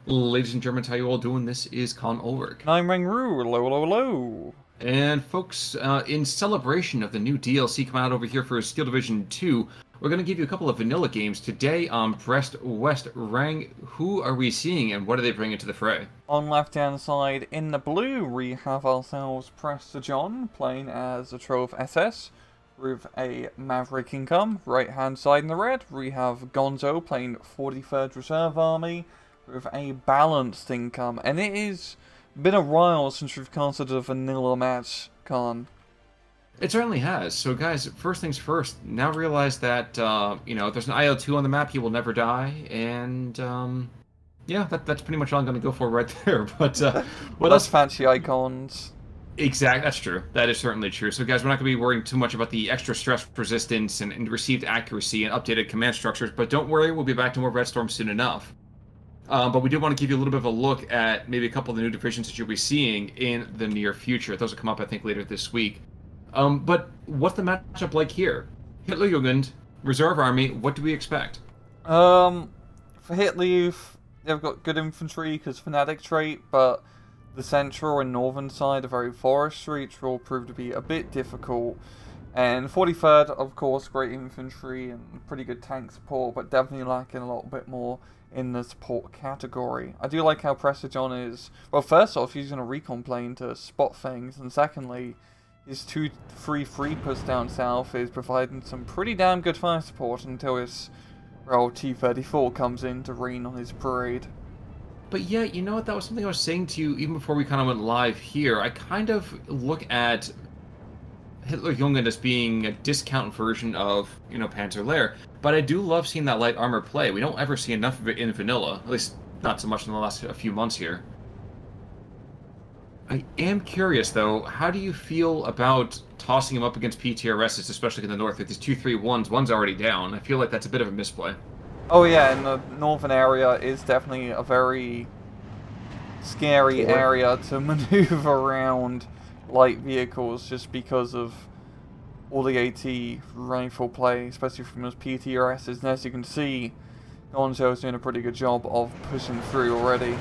Ladies and gentlemen, how you all doing? This is Con Ulrich. I'm Ru, low, low, low. And folks, in celebration of the new DLC coming out over here for Steel Division 2, we're going to give you a couple of vanilla games today on Brest West Rang. Who are we seeing and what are they bringing to the fray? On left-hand side, in the blue, we have ourselves Prestor John playing as a Trove SS with a Maverick income. Right-hand side in the red, we have Gonzo playing 43rd Reserve Army with a balanced income. And it is been a while since we've casted a vanilla match, Con. It certainly has. So guys, first things first, now realize that, there's an IL-2 on the map, he will never die, and, yeah, that's pretty much all I'm going to go for right there. But what Less else? fancy icons. Exactly, that's true. That is certainly true. So, guys, we're not going to be worrying too much about the extra stress resistance and received accuracy and updated command structures, but don't worry, we'll be back to more Red Storm soon enough. But we do want to give you a little bit of a look at maybe a couple of the new divisions that you'll be seeing in the near future. Those will come up, I think, later this week. But what's the matchup like here? Hitlerjugend, Reserve Army, what do we expect? For Hitler, they've got good infantry because fanatic trait, but the central and northern side are very forestry, which will prove to be a bit difficult. And 43rd, of course, great infantry and pretty good tank support, but definitely lacking a little bit more in the support category. I do like how Prestor John is, well, first off, using a recon plane to spot things, and secondly, his 2-3 push down south is providing some pretty damn good fire support until his, well, T-34 comes in to rain on his parade. But yeah, you know what? That was something I was saying to you even before we kind of went live here. I kind of look at Hitlerjugend as being a discount version of, Panzer Lehr, but I do love seeing that light armor play. We don't ever see enough of it in vanilla, at least not so much in the last few months here. I am curious, though, how do you feel about tossing him up against PTRSs, especially in the north, with these 2-3-1s? One's already down. I feel like that's a bit of a misplay. Oh yeah, and the northern area is definitely a very scary area to maneuver around light vehicles just because of all the AT rifle play, especially from those PTRSs. And as you can see, Gonzo's doing a pretty good job of pushing through already.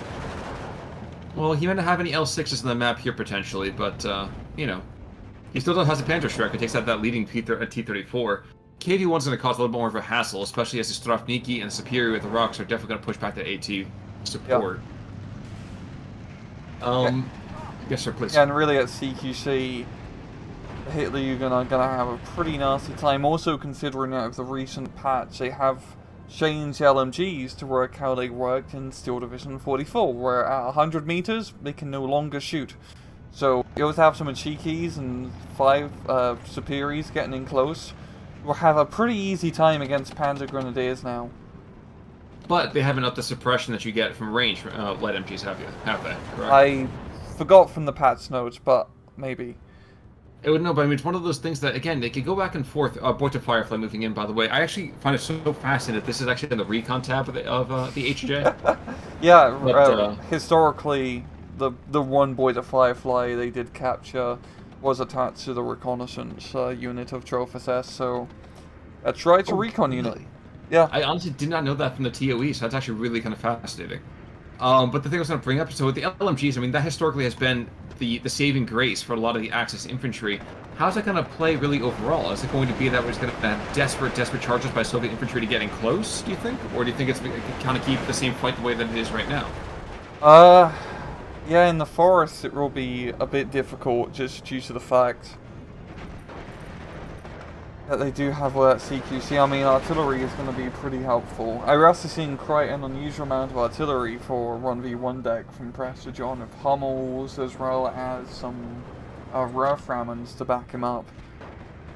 Well, he might not have any L6s on the map here potentially, but, he still has a Panzerschreck and takes out that leading T-34. KV-1's going to cause a little bit more of a hassle, especially as the Strafniki and the Superior with the rocks are definitely going to push back that AT support. Yeah. Yes, sir, please. Yeah, and really at CQC, Hitler, you're gonna have a pretty nasty time. Also, considering out of the recent patch, they have changed LMGs to work how they worked in Steel Division 44, where at 100 meters, they can no longer shoot. So, you always have some Achikis and 5 Superiors getting in close. Will have a pretty easy time against Panzer Grenadiers now. But they haven't upped the suppression that you get from range light MGs, have they? Correct? I forgot from the patch notes, but maybe. It would know, but I mean, it's one of those things that, again, they could go back and forth. Boy Firefly moving in, by the way. I actually find it so fascinating that this is actually in the recon tab of the HJ. Yeah, but, historically, the one Boy Firefly they did capture was attached to the reconnaissance unit of Trove SS, so that's right, it's a recon unit. Yeah. I honestly did not know that from the TOE, so that's actually really kind of fascinating. But the thing I was going to bring up, so with the LMGs, I mean, that historically has been the saving grace for a lot of the Axis infantry. How's that going to play really overall? Is it going to be that we're just going to have desperate charges by Soviet infantry to getting close, do you think? Or do you think it's going to kind of keep the same fight the way that it is right now? Yeah, in the forest it will be a bit difficult just due to the fact that they do have CQC. I mean, artillery is going to be pretty helpful. I've also seen quite an unusual amount of artillery for 1v1 deck from Prestor John of Hummels, as well as some Rammans to back him up.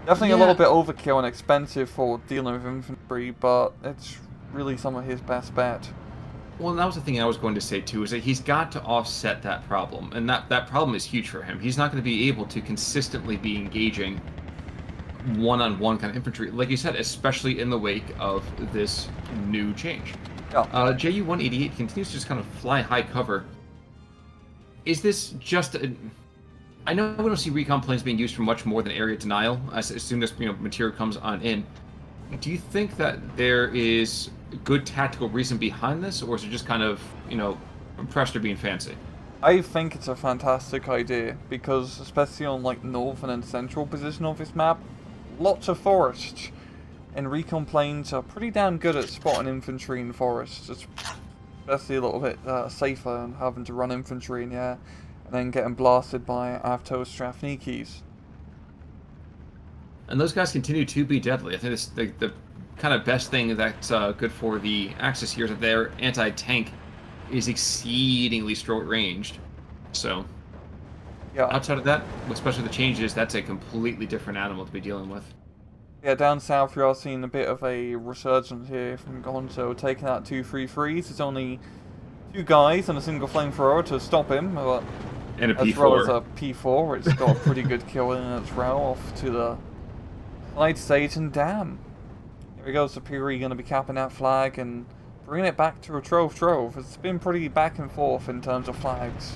Definitely a little bit overkill and expensive for dealing with infantry, but it's really some of his best bet. Well, that was the thing I was going to say, too, is that he's got to offset that problem, and that problem is huge for him. He's not going to be able to consistently be engaging one-on-one kind of infantry, like you said, especially in the wake of this new change. Yeah. JU-188 continues to just kind of fly high cover. Is this just I know we don't see recon planes being used for much more than area denial, as soon as material comes on in. Do you think that there is good tactical reason behind this, or is it just kind of, Prestor being fancy. I think it's a fantastic idea, because especially on like northern and central position of this map, lots of forests, and recon planes are pretty damn good at spotting infantry in forests. It's especially a little bit safer than having to run infantry in here, and then getting blasted by Avtos Strafnikis. And those guys continue to be deadly. I think this, the kind of best thing that's good for the Axis here is that their anti-tank is exceedingly short ranged. So, Yeah. outside of that, especially the changes, that's a completely different animal to be dealing with. Yeah, down south we are seeing a bit of a resurgence here from Gonzo, taking out 233s. There's only 2 guys and a single flamethrower to stop him, but And a P4. as well as a P4, it's got a pretty good kill in its row off to the side stage, and damn. Here we go, Superi going to be capping that flag and bringing it back to a Trove. It's been pretty back and forth in terms of flags.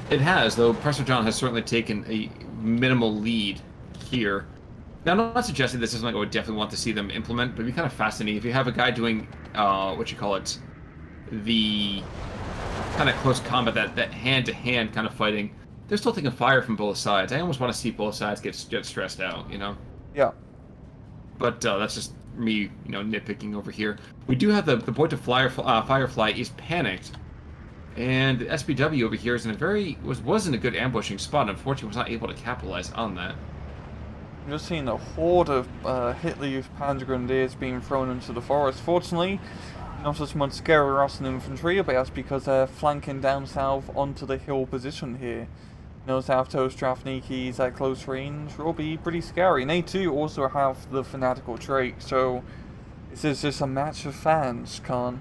It has, though Prestor John has certainly taken a minimal lead here. Now, I'm not suggesting this is something I would definitely want to see them implement, but it'd be kind of fascinating if you have a guy doing, the kind of close combat, that hand-to-hand kind of fighting. They're still taking fire from both sides. I almost want to see both sides get stressed out, you know? Yeah. But that's just me, nitpicking over here. We do have the boy to Firefly is panicked, and the SPW over here is in a was in a good ambushing spot. Unfortunately, was not able to capitalize on that. I'm just seeing a horde of Hitler Panzer Grenadiers being thrown into the forest. Fortunately, not as much scary Russian infantry, but that's because they're flanking down south onto the hill position here. Those Avtos Strafnikis at close range will be pretty scary. And they too also have the fanatical trait, so this is just a match of fans, Khan.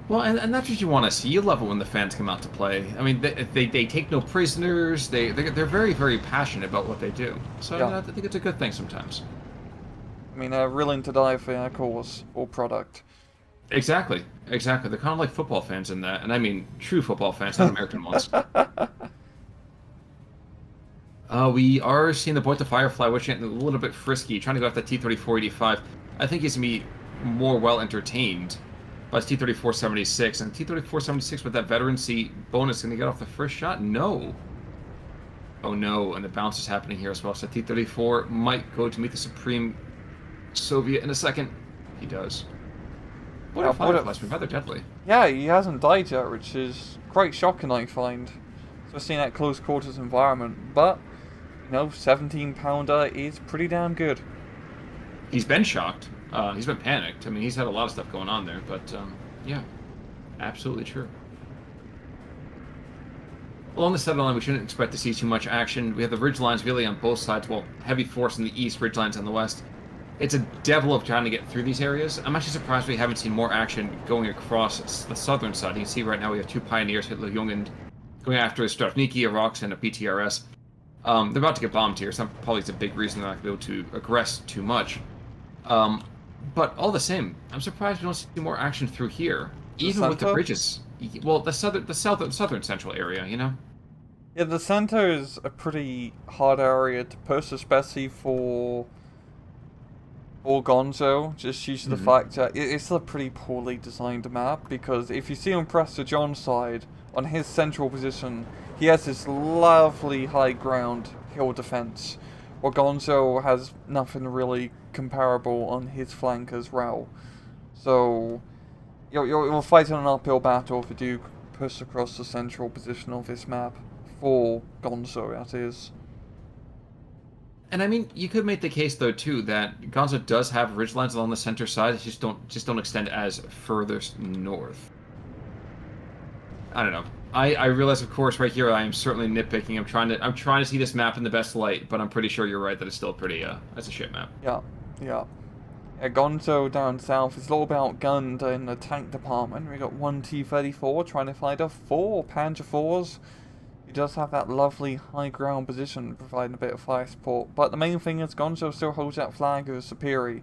Well, and that's what you want to see. You love it when the fans come out to play. I mean, they take no prisoners. They're very, very passionate about what they do. So Yeah. I think it's a good thing sometimes. I mean, they're willing to die for their cause or product. Exactly. They're kind of like football fans in that, and I mean true football fans, not American ones. We are seeing the boy to Firefly, which is a little bit frisky, trying to go after T-3485. I think he's going to be more well entertained by T-3476. And T-3476 with that veterancy bonus, going to get off the first shot? No. Oh no, and the bounce is happening here as well. So T-34 might go to meet the Supreme Soviet in a second. He does. What a Firefly's been rather deadly. Yeah, he hasn't died yet, which is quite shocking, I find. Especially in that close quarters environment. But 17-pounder is pretty damn good. He's been shocked. He's been panicked. I mean, he's had a lot of stuff going on there, but yeah, absolutely true. Along the center line, we shouldn't expect to see too much action. We have the ridge lines really on both sides. Well, heavy force in the east, ridge lines on the west. It's a devil of trying to get through these areas. I'm actually surprised we haven't seen more action going across the southern side. You can see right now we have 2 pioneers, Hitler Jugend, going after a Strafniki, a Rox, and a PTRS. They're about to get bombed here, so probably it's a big reason they're not going to be able to aggress too much. But all the same, I'm surprised we don't see more action through here, even with the bridges. Well, the southern central area, Yeah, the center is a pretty hard area to push, especially for Gonzo, just due to the fact that it's a pretty poorly designed map, because if you see on Prestor John's side, on his central position, he has this lovely high ground hill defense, while Gonzo has nothing really comparable on his flank as well. So, you're fighting an uphill battle if you do push across the central position of this map, for Gonzo, that is. And I mean, you could make the case though too that Gonzo does have ridgelines along the center side. They just don't extend as furthest north. I don't know. I realize, of course, right here I am certainly nitpicking. I'm trying to see this map in the best light, but I'm pretty sure you're right that it's still pretty that's a shit map. Yeah. Gonzo down south is all outgunned in the tank department. We got 1 T-34 trying to fight off 4 Panzer IVs. He does have that lovely high ground position, providing a bit of fire support. But the main thing is Gonzo still holds that flag of superior.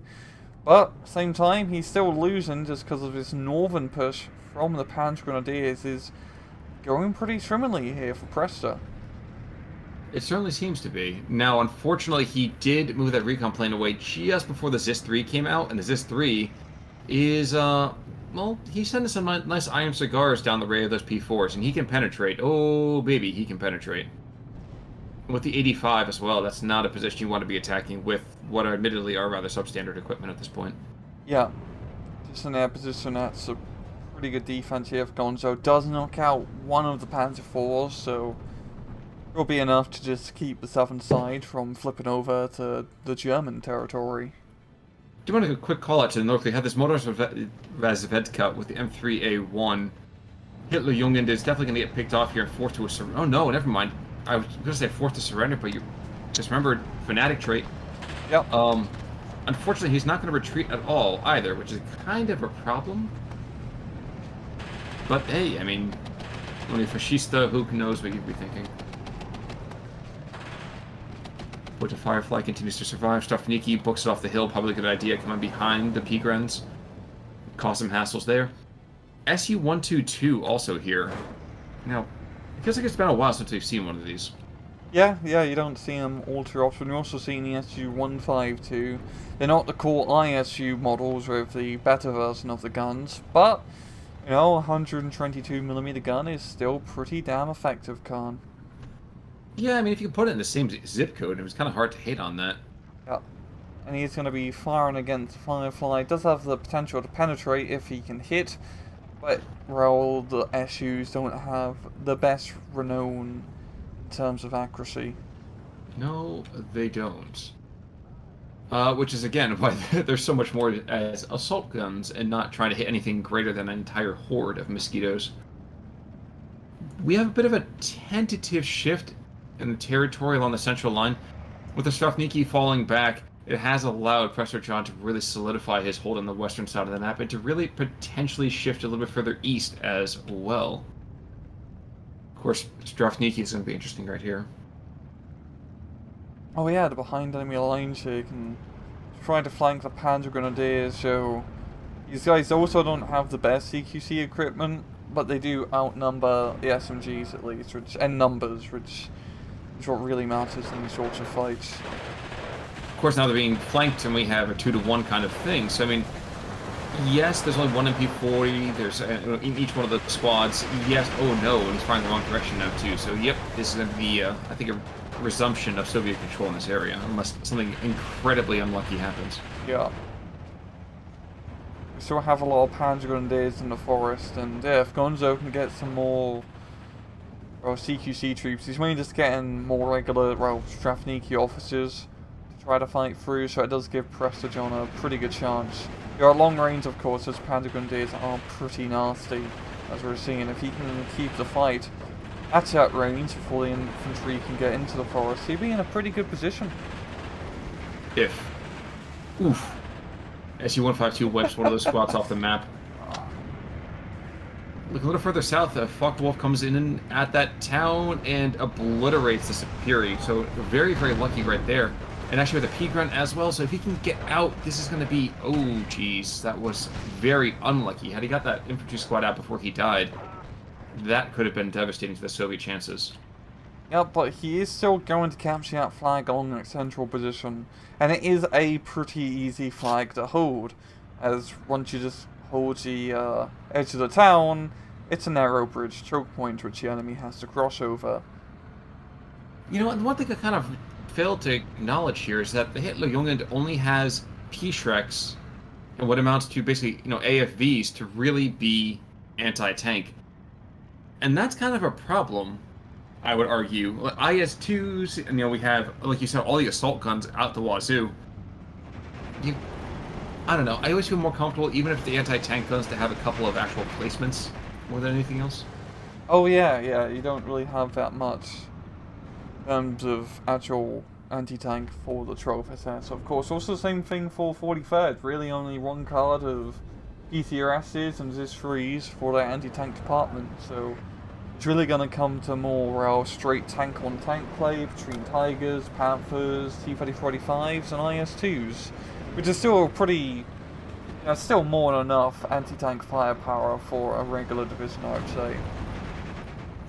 But at the same time, he's still losing just because of his northern push from the Panzer Grenadiers is going pretty swimmingly here for Prestor. It certainly seems to be. Now, unfortunately, he did move that recon plane away just before the ZIS-3 came out, and the ZIS-3 is well, he's sending some nice iron cigars down the way of those P4s, and he can penetrate. Oh, baby, he can penetrate. With the 85 as well, that's not a position you want to be attacking with what admittedly are rather substandard equipment at this point. Yeah, just in their position, that's a pretty good defense here. If Gonzo does knock out one of the Panzer IVs, so it'll be enough to just keep the southern side from flipping over to the German territory. Do you want to do a quick call out to the north? We have this Motorsvedka with the M3A1. Hitlerjugend is definitely going to get picked off here and forced to a surrender. Oh no, never mind. I was going to say forced to surrender, but you just remembered fanatic trait. Yep. Unfortunately, he's not going to retreat at all either, which is kind of a problem. But hey, I mean, only fascista, who knows what you'd be thinking. But the Firefly continues to survive. Strafniki books it off the hill, probably a good idea. Come on behind the Pgrens. Cause some hassles there. SU-122 also here. Now, it feels like it's been a while since we've seen one of these. Yeah, you don't see them all too often. You're also seeing the SU-152. They're not the core ISU models with the better version of the guns, but, you know, a 122mm gun is still pretty damn effective, Khan. Yeah, I mean, if you put it in the same zip code, it was kind of hard to hate on that. Yeah, and he's going to be firing against Firefly. Does have the potential to penetrate if he can hit, but, well, the SUs don't have the best renown in terms of accuracy. No, they don't. Which is, again, why there's so much more as assault guns and not trying to hit anything greater than an entire horde of mosquitoes. We have a bit of a tentative shift in the territory along the central line. With the Strafniki falling back, it has allowed Prestor John to really solidify his hold on the western side of the map and to really potentially shift a little bit further east as well. Of course, Strafniki is going to be interesting right here. Oh yeah, the behind enemy lines here can try to flank the Panzer Grenadiers, so these guys also don't have the best CQC equipment, but they do outnumber the SMGs at least, and numbers, which is what really matters in these sorts of fights. Of course, now they're being flanked and we have a 2-to-1 kind of thing, so I mean, yes, there's only one MP40, there's in each one of the squads, yes, oh no, and he's firing the wrong direction now too, so yep, this is going to be, I think, a resumption of Soviet control in this area, unless something incredibly unlucky happens. Yeah. We still have a lot of Panzer Grenadiers in the forest, and yeah, if Gonzo can get some more CQC troops, he's mainly just getting more regular, Strafniki officers to try to fight through, so it does give Prestor John a pretty good chance. Yeah, at long range, of course, those Panzer Grenadiers are pretty nasty, as we're seeing. If he can keep the fight at that range before the infantry can get into the forest, he'd be in a pretty good position. Oof. SU-152 wipes one of those squads off the map. Look a little further south, Focke-Wulf comes in at that town and obliterates the Superi. So very, very lucky right there. And actually with a P-Grunt as well, so if he can get out, this is going to be... Oh, geez, that was very unlucky. Had he got that infantry squad out before he died, that could have been devastating to the Soviet chances. Yeah, but he is still going to capture that flag along that central position. And it is a pretty easy flag to hold, as once you just hold the edge of the town, it's a narrow bridge choke point which the enemy has to cross over. You know, and one thing I kind of failed to acknowledge here is that the Hitlerjugend only has P-Shreks and what amounts to basically, AFVs to really be anti-tank. And that's kind of a problem, I would argue. IS-2s, and we have, like you said, all the assault guns out the wazoo. I don't know, I always feel more comfortable, even if the anti-tank guns, to have a couple of actual placements more than anything else. Oh yeah, you don't really have that much in terms of actual anti-tank for the Troph SS, of course. Also the same thing for 43rd, really only one card of PCRSs and ZIS-3s for their anti-tank department, so it's really going to come to more straight tank-on-tank play between Tigers, Panthers, T-3045s and IS-2s, which is still pretty, still more than enough anti-tank firepower for a regular division, I would say.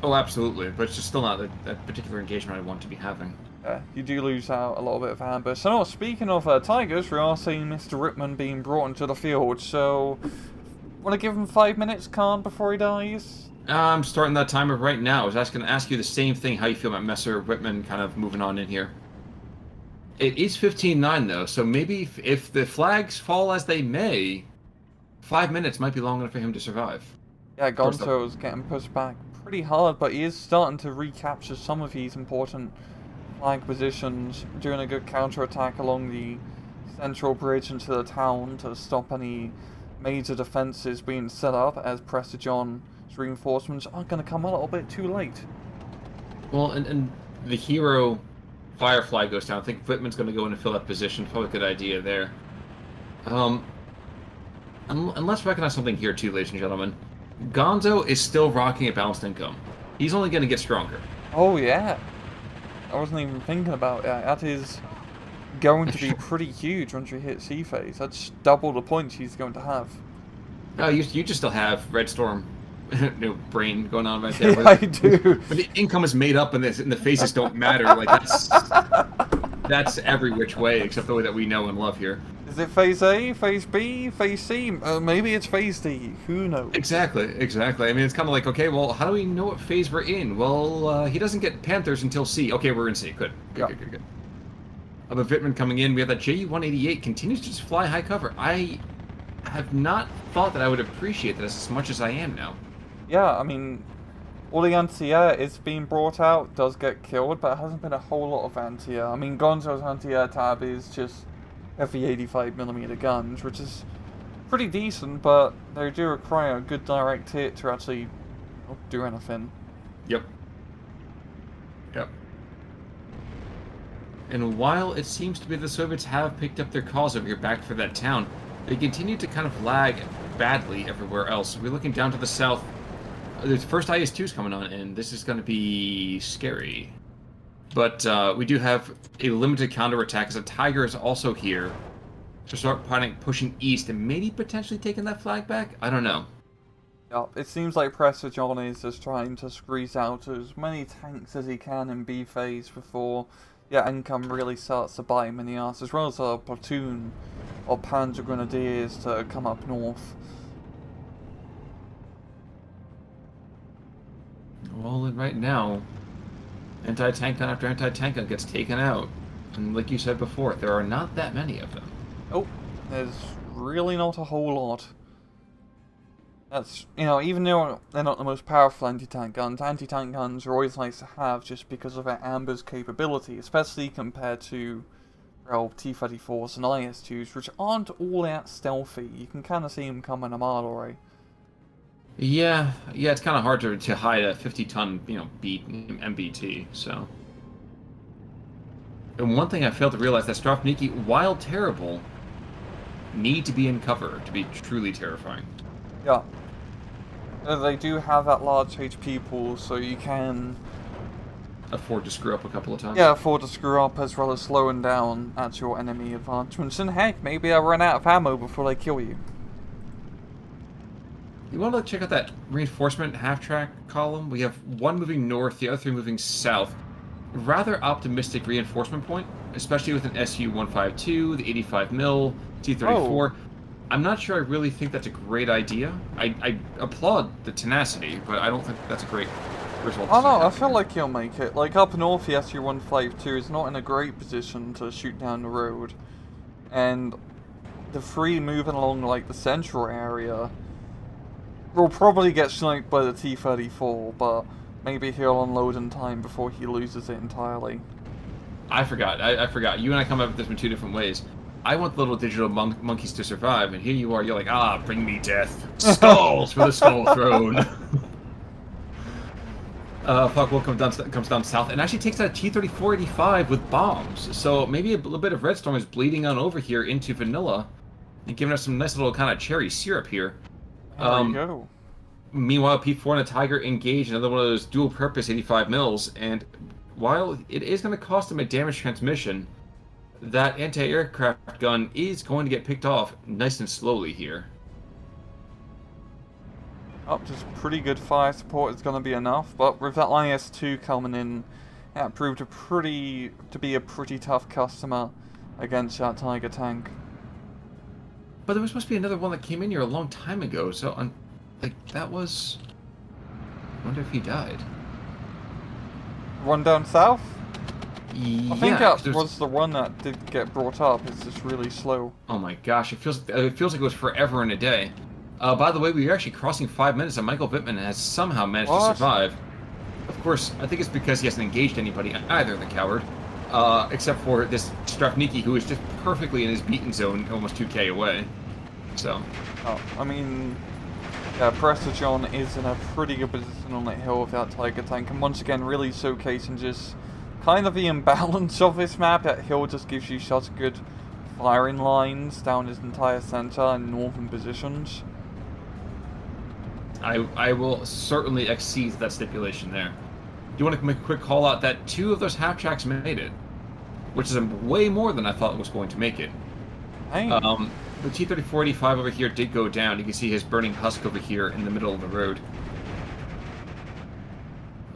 Oh, absolutely, but it's just still not that particular engagement I want to be having. Yeah, you do lose out a little bit of ambush. So, speaking of Tigers, we are seeing Mr. Wittmann being brought into the field, so Want to give him 5 minutes, Khan, before he dies? I'm starting that timer right now. I was going to ask you the same thing, how you feel about Messer, Wittmann kind of moving on in here. It is 15-9, though, so maybe if the flags fall as they may, 5 minutes might be long enough for him to survive. Yeah, Gonzo is getting pushed back pretty hard, but he is starting to recapture some of these important flag positions, doing a good counter-attack along the central bridge into the town to stop any major defences being set up, as Prestor John's reinforcements are going to come a little bit too late. Well, and the hero Firefly goes down. I think Wittmann's going to go in and fill that position. Probably a good idea there. And let's recognize something here too, ladies and gentlemen. Gonzo is still rocking a balanced income. He's only going to get stronger. Oh yeah, I wasn't even thinking about that. That is going to be pretty huge once you hit C phase. That's double the points he's going to have. Oh, you just still have Red Storm, brain going on right there. Yeah, I do. But the income is made up, and the phases don't matter. Like that's every which way except the way that we know and love here. Is it phase A, phase B, phase C? Maybe it's phase D. Who knows? Exactly. I mean, it's kind of like, okay, well, how do we know what phase we're in? Well, he doesn't get Panthers until C. Okay, we're in C. Good. Good. But Wittmann coming in, we have that JU-188 continues to just fly high cover. I have not thought that I would appreciate this as much as I am now. Yeah, I mean, all the anti-air is being brought out, does get killed, but it hasn't been a whole lot of anti-air. I mean, Gonzo's anti-air tab is just heavy 85mm guns, which is pretty decent, but they do require a good direct hit to actually do anything. Yep. And while it seems to be the Soviets have picked up their cause over here back for that town, they continue to kind of lag badly everywhere else. We're looking down to the south. The first IS-2 is coming on, and this is going to be scary. But we do have a limited counterattack, as a Tiger is also here to start pushing east and maybe potentially taking that flag back? I don't know. Yeah, it seems like Prestor John is just trying to squeeze out as many tanks as he can in B phase before income really starts to bite him in the ass, as well as a platoon of Panzer Grenadiers to come up north. Well, right now, anti-tank gun after anti-tank gun gets taken out. And like you said before, there are not that many of them. Oh, there's really not a whole lot. That's, even though they're not the most powerful anti-tank guns are always nice to have just because of their amber's capability, especially compared to, well, T-34s and IS-2s, which aren't all that stealthy. You can kind of see them coming a mile away. Yeah, it's kind of hard to hide a 50-ton, MBT, so. And one thing I failed to realize, that Strafniki, while terrible, need to be in cover to be truly terrifying. Yeah. They do have that large HP pool, so you can afford to screw up a couple of times. Yeah, afford to screw up as well as slowing down actual enemy advancements. And heck, maybe they'll run out of ammo before they kill you. You want to check out that reinforcement half-track column? We have one moving north, the other three moving south. Rather optimistic reinforcement point, especially with an SU-152, the 85mm, T-34. Oh. I'm not sure I really think that's a great idea. I applaud the tenacity, but I don't think that's a great result. Oh no, I feel like he'll make it. Like, up north, the SU-152 is not in a great position to shoot down the road. And the three moving along, like, the central area will probably get sniped by the T-34, but maybe he'll unload in time before he loses it entirely. I forgot. I forgot. You and I come up with this in two different ways. I want the little digital monkeys to survive, and here you are, you're like, bring me death. Skulls for the skull throne. Fuckwell comes down south, and actually takes out T-34-85 with bombs. So maybe a little bit of Red Storm is bleeding on over here into vanilla, and giving us some nice little kind of cherry syrup here. There you go. Meanwhile, P4 and a Tiger engage another one of those dual-purpose 85mm, and while it is going to cost them a damaged transmission, that anti-aircraft gun is going to get picked off nice and slowly here. Just pretty good fire support is going to be enough, but with that IS-2 coming in, that proved to be a pretty tough customer against that Tiger tank. But there was supposed to be another one that came in here a long time ago, so like that was. I wonder if he died. One down south? Yeah, I think that was the one that did get brought up. It's just really slow. Oh my gosh, it feels like it was forever and a day. By the way, we are actually crossing 5 minutes, and Michael Wittmann has somehow managed to survive. Of course, I think it's because he hasn't engaged anybody, either, the coward. Except for this Strafniki, who is just perfectly in his beaten zone, almost 2k away. So. Oh, I mean, yeah, Prestor John is in a pretty good position on that hill with that Tiger tank, and once again, really showcasing just kind of the imbalance of this map. That hill just gives you such good firing lines down his entire center and northern positions. I will certainly exceed that stipulation there. Do you want to make a quick call out that 2 of those half tracks made it, which is way more than I thought it was going to make it. Hey. The T-3485 over here did go down. You can see his burning husk over here in the middle of the road.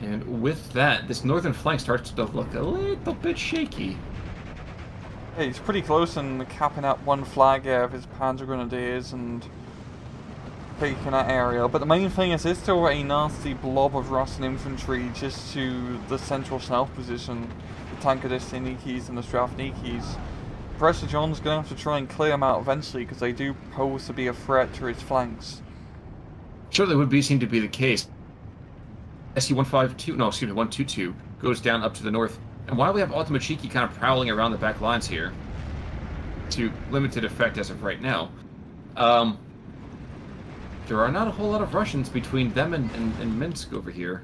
And with that, this northern flank starts to look a little bit shaky. Yeah, he's pretty close and capping out one flag here of his Panzer Grenadiers and taking that area. But the main thing is there's still a nasty blob of Russian infantry just to the central south position. The Tankadesnikis and the Strafnikis. Prestor John's going to have to try and clear them out eventually because they do pose to be a threat to his flanks. Surely would seem to be the case. SU-122 goes down up to the north. And while we have Automachiki kind of prowling around the back lines here, to limited effect as of right now, there are not a whole lot of Russians between them and Minsk over here.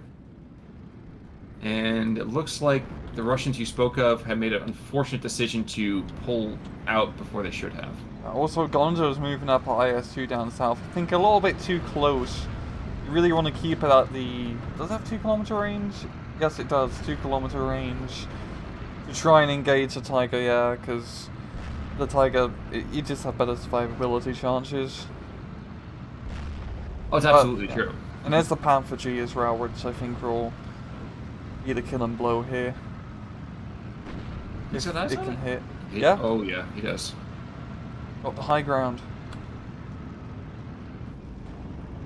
And it looks like the Russians you spoke of have made an unfortunate decision to pull out before they should have. Also, Gonzo is moving up at IS-2 down south. I think a little bit too close. You really want to keep it at the... Does it have 2 kilometer range? Yes, it does. 2 kilometer range. To try and engage the Tiger, yeah, because the Tiger, you just have better survivability chances. Oh, it's absolutely true. And there's the Panther G as well, which I think will be the kill and blow here. If it can hit. Yeah? Oh, yeah, he does. Got the high ground.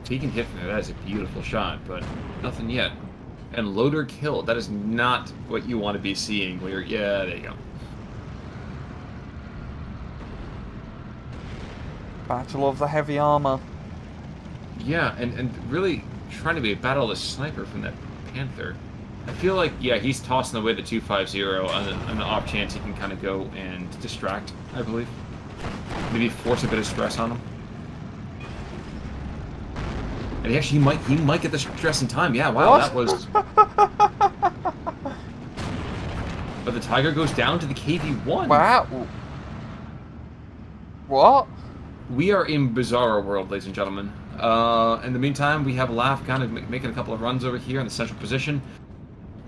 If he can hit from there, that is a beautiful shot, but nothing yet. And loader kill, that is not what you want to be seeing where you're... Yeah, there you go. Battle of the heavy armor. Yeah, and really trying to be a battle of the sniper from that Panther. I feel like, yeah, he's tossing away the 250 on the off chance he can kind of go and distract, I believe. Maybe force a bit of stress on him. And actually, he might get the stress in time. Yeah, wow, what? That was... But the Tiger goes down to the KV-1. Wow. What? We are in Bizarro world, ladies and gentlemen. In the meantime, we have Laff kind of making a couple of runs over here in the central position.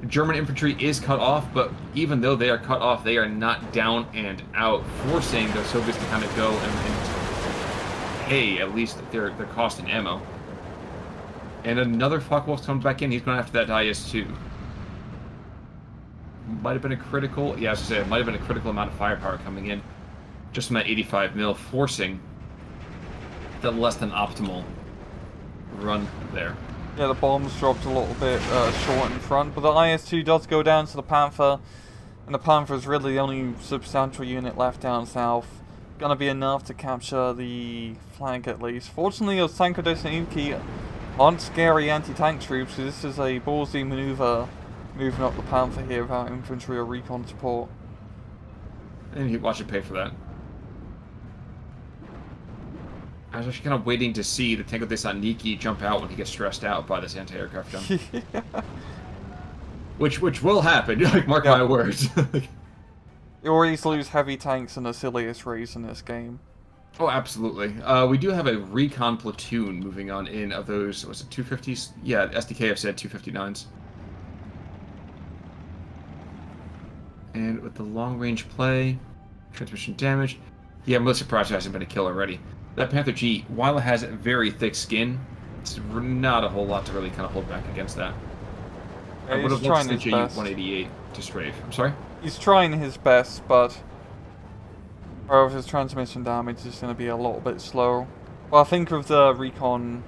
German infantry is cut off, but even though they are cut off, they are not down and out, forcing the Soviets to kind of go and pay at least their cost in ammo. And another Focke-Wulf comes back in. He's going after that IS-2. Might have been a critical... Yeah, I was going to say, it might have been a critical amount of firepower coming in. Just from that 85 mil, forcing the less than optimal run there. Yeah, the bombs dropped a little bit short in front, but the IS-2 does go down to the Panther, and the Panther is really the only substantial unit left down south. Gonna be enough to capture the flank at least. Fortunately, those Tankadesnikis aren't scary anti-tank troops, so this is a ballsy maneuver moving up the Panther here without infantry or recon support. And you watch it pay for that. I was actually kind of waiting to see the Tankadesnikis jump out when he gets stressed out by this anti-aircraft gun. Yeah. Which will happen, like, mark my words. You always lose heavy tanks in the silliest race in this game. Oh, absolutely. We do have a recon platoon moving on in of those, was it 250s? Yeah, SDKF said 259s. And with the long-range play, transmission damage, yeah, I'm really surprised there hasn't been a kill already. That Panther G, while it has very thick skin, it's not a whole lot to really kind of hold back against that. Yeah, I would have liked the Ju-188 to strafe. I'm sorry? He's trying his best, but Or if his transmission damage is going to be a little bit slow. Well, I think with the recon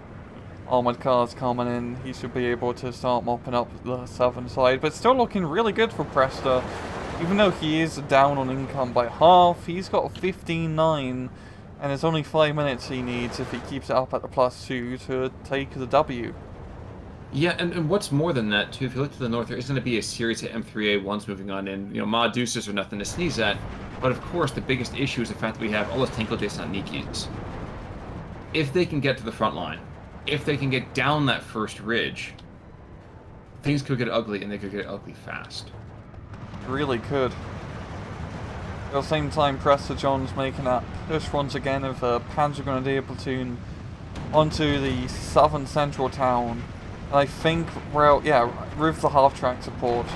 armored cars coming in, he should be able to start mopping up the southern side. But still looking really good for Prestor. Even though he is down on income by half, he's got 15-9. And it's only 5 minutes he needs if he keeps it up at the +2 to take the W. Yeah, and what's more than that, too, if you look to the north, there is going to be a series of M3A1s moving on in. You know, Ma Deuces are nothing to sneeze at. But of course, the biggest issue is the fact that we have all those Tenko Desantnikis. If they can get to the front line, if they can get down that first ridge, things could get ugly, and they could get ugly fast. Really could. At the same time, Prestor John's making that push once again of a Panzer Grenadier platoon onto the southern central town. And I think, well, yeah, with the half-track support,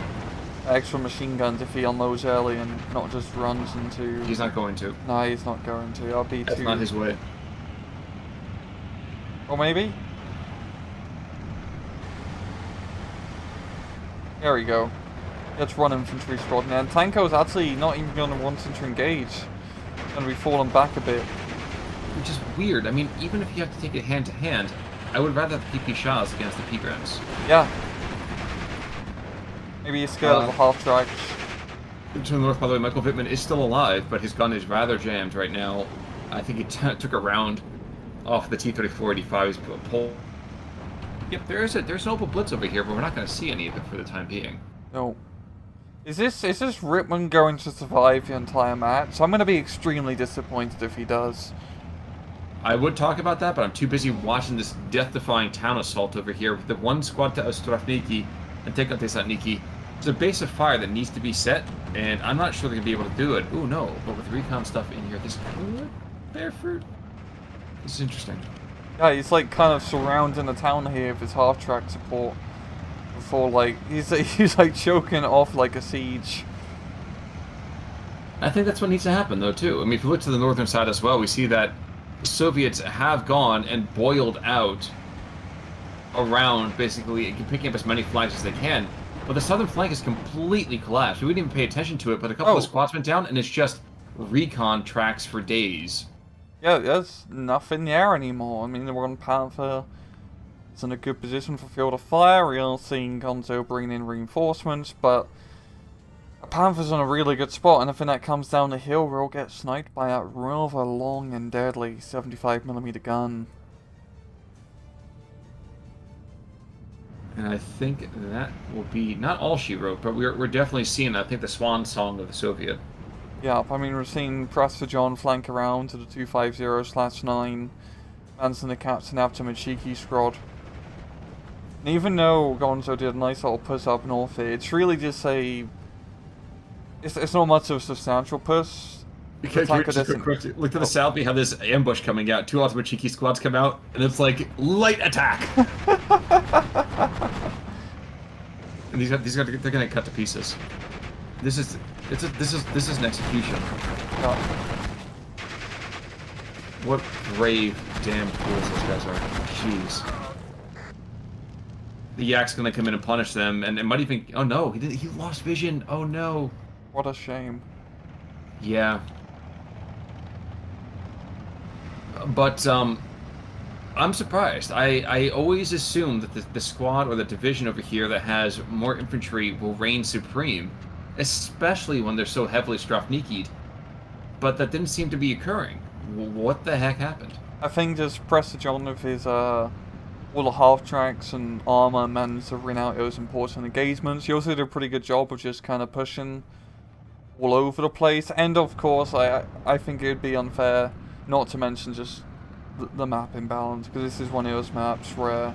extra machine guns if he unloads early and not just runs into... He's not going to. No, he's not going to. I'll be That's too... not his way. Or maybe? There we go. Let's run infantry squad now. And Tanko's actually not even going to want to engage. He's going to be falling back a bit. Which is weird. I mean, even if you have to take it hand-to-hand, I would rather have PP Shahs against the P-Grams. Yeah. Maybe a scale of a half-track. To the north, by the way, Michael Wittmann is still alive, but his gun is rather jammed right now. I think he took a round off the T-34-85's pull. Yep, there's an open blitz over here, but we're not going to see any of it for the time being. No. Is this Wittmann going to survive the entire match? I'm going to be extremely disappointed if he does. I would talk about that, but I'm too busy watching this death-defying town assault over here with the one squad to Ostrovniki and take out Desantniki. There's a base of fire that needs to be set, and I'm not sure they're going to be able to do it. Ooh, no, but with recon stuff in here, this could bear fruit. This is interesting. Yeah, he's like kind of surrounding the town here with his half-track support. Before, like, he's like choking off like a siege. I think that's what needs to happen, though, too. I mean, if you look to the northern side as well, we see that the Soviets have gone and boiled out around, basically, picking up as many flags as they can. But the southern flank is completely collapsed. We didn't even pay attention to it, but a couple of squads went down, and it's just recon tracks for days. Yeah, there's nothing there anymore. I mean, the one Panther is in a good position for field of fire. We are seeing Gonzo bringing in reinforcements, but a Panther's in a really good spot, and if that comes down the hill, we'll get sniped by that rather long and deadly 75mm gun. And I think that will be not all she wrote, but we're definitely seeing, I think, the swan song of the Soviet. Yeah, I mean, we're seeing Prestor John flank around to the 250/9, Manson the captain after Machiki squad. And even though Gonzo did a nice little push up north here, it's really just a... It's not much of a substantial push. Look to the south, we have this ambush coming out. Two ultimate Cheeky squads come out, and it's like, light attack! And they're gonna cut to pieces. This is an execution. Yeah. What brave damn fools those guys are. Jeez. The Yak's gonna come in and punish them, and it might even... Oh no, he lost vision. Oh no. What a shame. Yeah. But, I'm surprised. I always assume that the squad or the division over here that has more infantry will reign supreme, especially when they're so heavily Strafniki'd. But that didn't seem to be occurring. What the heck happened? I think just Prestor John with his, all the half-tracks and armor managed to win out those important engagements. He also did a pretty good job of just kind of pushing all over the place. And of course, I think it would be unfair not to mention just the map imbalance, because this is one of those maps where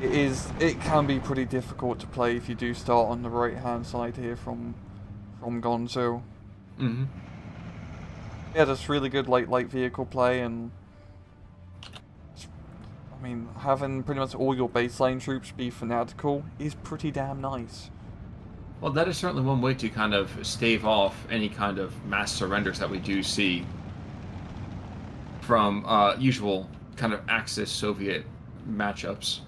it can be pretty difficult to play if you do start on the right hand side here from Gonzo. Mm-hmm. Yeah, just really good light vehicle play, and I mean, having pretty much all your baseline troops be fanatical is pretty damn nice. Well, that is certainly one way to kind of stave off any kind of mass surrenders that we do see from usual kind of Axis-Soviet matchups.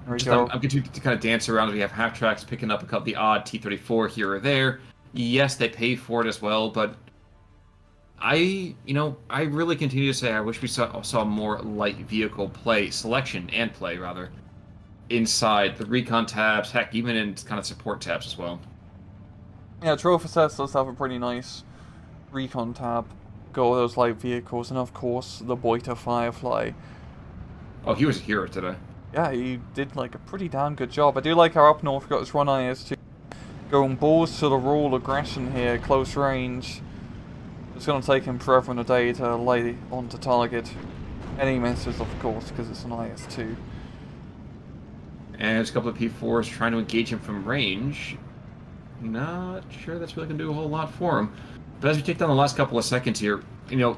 There we go. I'm going to kind of dance around. We have half tracks picking up the odd T-34 here or there. Yes, they pay for it as well, but I really continue to say I wish we saw more light vehicle play, selection and play, rather, inside the recon tabs, heck, even in kind of support tabs as well. Yeah, Trophy sets does have a pretty nice recon tab. Got all those light vehicles, and of course, the Boita Firefly. Oh, he was a hero today. Yeah, he did like a pretty damn good job. I do like how up north got his one IS2 going balls to the rule aggression here, close range. It's going to take him forever and a day to lay onto target. And he misses, of course, because it's an IS2. And there's a couple of P4s trying to engage him from range. Not sure that's really going to do a whole lot for him. But as we take down the last couple of seconds here,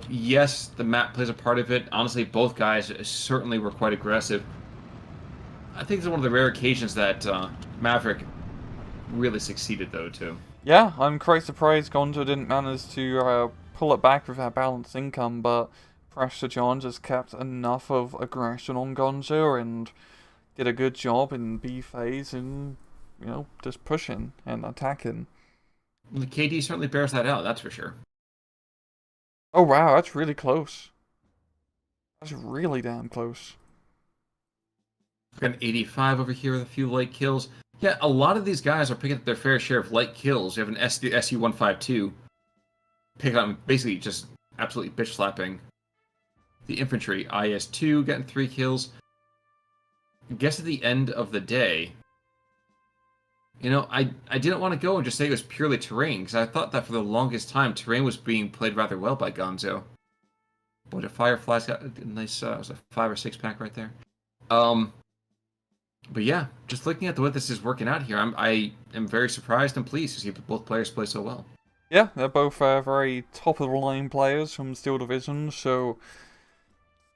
yes, the map plays a part of it. Honestly, both guys certainly were quite aggressive. I think it's one of the rare occasions that Maverick really succeeded, though, too. Yeah, I'm quite surprised Gonzo didn't manage to pull it back with that balanced income, but Prestor John just kept enough of aggression on Gonzo and did a good job in B phase and, just pushing and attacking. The KD certainly bears that out, that's for sure. Oh wow, that's really close. That's really damn close. Got an 85 over here with a few light kills. Yeah, a lot of these guys are picking up their fair share of light kills. You have an SU-152 picking up, basically just absolutely bitch slapping the infantry. IS-2 getting 3 kills. I guess at the end of the day, I didn't want to go and just say it was purely terrain, because I thought that for the longest time, terrain was being played rather well by Gonzo. But Firefly's got a nice, was a 5 or 6 pack right there. But yeah, just looking at the way this is working out here, I am very surprised and pleased to see both players play so well. Yeah, they're both very top of the line players from Steel Division, so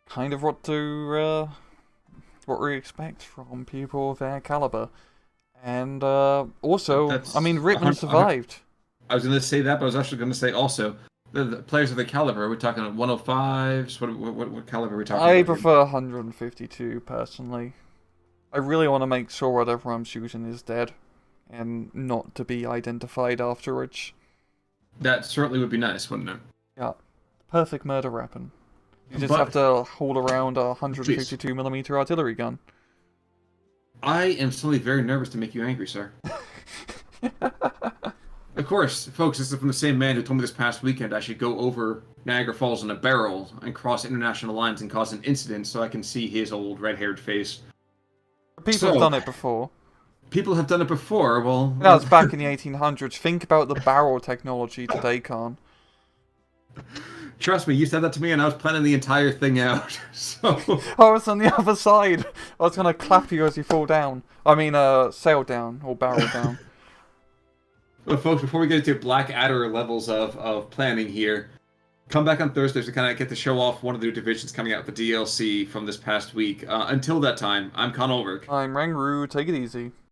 kind of what we expect from people of their caliber. And also, Wittmann survived. I was going to say that, but I was actually going to say also, the players of the caliber, we're talking 105s, what caliber are we talking about? I prefer 152, personally. I really want to make sure whatever I'm shooting is dead, and not to be identified afterwards. That certainly would be nice, wouldn't it? Yeah. Perfect murder weapon. You just have to hold around a 152mm artillery gun. I am suddenly very nervous to make you angry, sir. Of course, folks, this is from the same man who told me this past weekend I should go over Niagara Falls in a barrel and cross international lines and cause an incident so I can see his old red-haired face. People have done it before. People have done it before, well... That was back in the 1800s. Think about the barrel technology today, Khan. Trust me, you said that to me and I was planning the entire thing out, so... I was on the other side. I was going to clap you as you fall down. I mean, sail down, or barrel down. Well, folks, before we get into Blackadder levels of planning here, come back on Thursdays to kind of get to show off one of the new divisions coming out with the DLC from this past week. Until that time, I'm Con Ulrich. I'm Rangru. Take it easy.